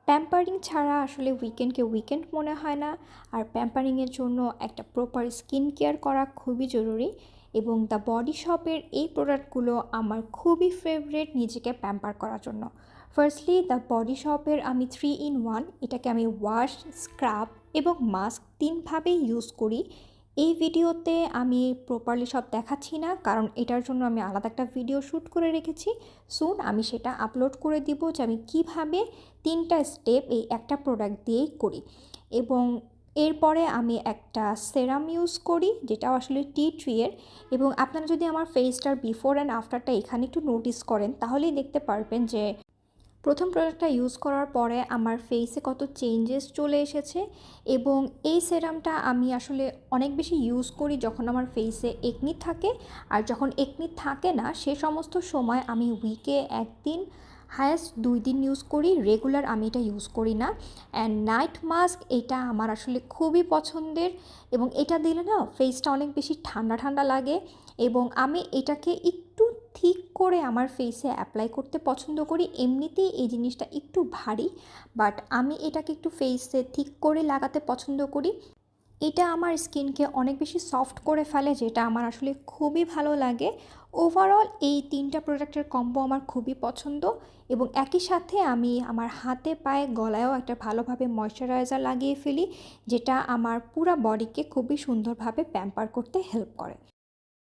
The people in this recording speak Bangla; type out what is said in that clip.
প্যাম্পারিং ছাড়া আসলে উইকেন্ডকে উইকেন্ড মনে হয় না। আর প্যাম্পারিংয়ের জন্য একটা প্রপার স্কিন কেয়ার করা খুবই জরুরি, এবং দ্য বডি শপের এই প্রোডাক্টগুলো আমার খুবই ফেভারিট নিজেকে প্যাম্পার করার জন্য। ফার্স্টলি দ্য বডি শপের আমি 3 in 1, এটাকে আমি ওয়াশ, স্ক্রাব এবং মাস্ক তিনভাবেই ইউজ করি। এই ভিডিওতে আমি প্রপারলি সব দেখাচ্ছি না, কারণ এটার জন্য আমি আলাদা একটা ভিডিও শ্যুট করে রেখেছি। সুন আমি সেটা আপলোড করে দিব যে আমি কিভাবে 3টা স্টেপ এই একটা প্রোডাক্ট দিয়েই করি। এবং এরপরে আমি একটা সেরাম ইউজ করি, যেটাও আসলে টি ট্রিয়ের। এবং আপনারা যদি আমার ফেসটার বিফোর অ্যান্ড আফটারটা এখানে একটু নোটিস করেন, তাহলেই দেখতে পারবেন যে প্রথম প্রোডাক্টটা ইউজ করার পরে আমার ফেসে কত চেঞ্জেস চলে এসেছে। এবং এই সেরামটা আমি আসলে অনেক বেশি ইউজ করি যখন আমার ফেসে একনি থাকে। আর যখন একনি থাকে না, সে সমস্ত সময় আমি উইকে 1 দিন, হায়েস্ট 2 দিন ইউজ করি। রেগুলার আমি এটা ইউজ করি না। অ্যান্ড নাইট মাস্ক, এটা আমার আসলে খুবই পছন্দের, এবং এটা দিলে না ফেসটা অনেক বেশি ঠান্ডা ঠান্ডা লাগে। এবং আমি এটাকে একটু ঠিক করে আমার ফেসে অ্যাপ্লাই করতে পছন্দ করি। এমনিতেই এই জিনিসটা একটু ভারী, বাট আমি এটাকে একটু ফেসে ঠিক করে লাগাতে পছন্দ করি। এটা আমার স্কিনকে অনেক বেশি সফট করে ফেলে, যেটা আমার আসলে খুবই ভালো লাগে। ওভারঅল এই 3টা প্রোডাক্টের কম্বো আমার খুবই পছন্দ। এবং একই সাথে আমি আমার হাতে, পায়ে, গলায়ও একটা ভালোভাবে ময়শ্চারাইজার লাগিয়ে ফেলি, যেটা আমার পুরো বডিকে খুবই সুন্দরভাবে প্যাম্পার করতে হেল্প করে।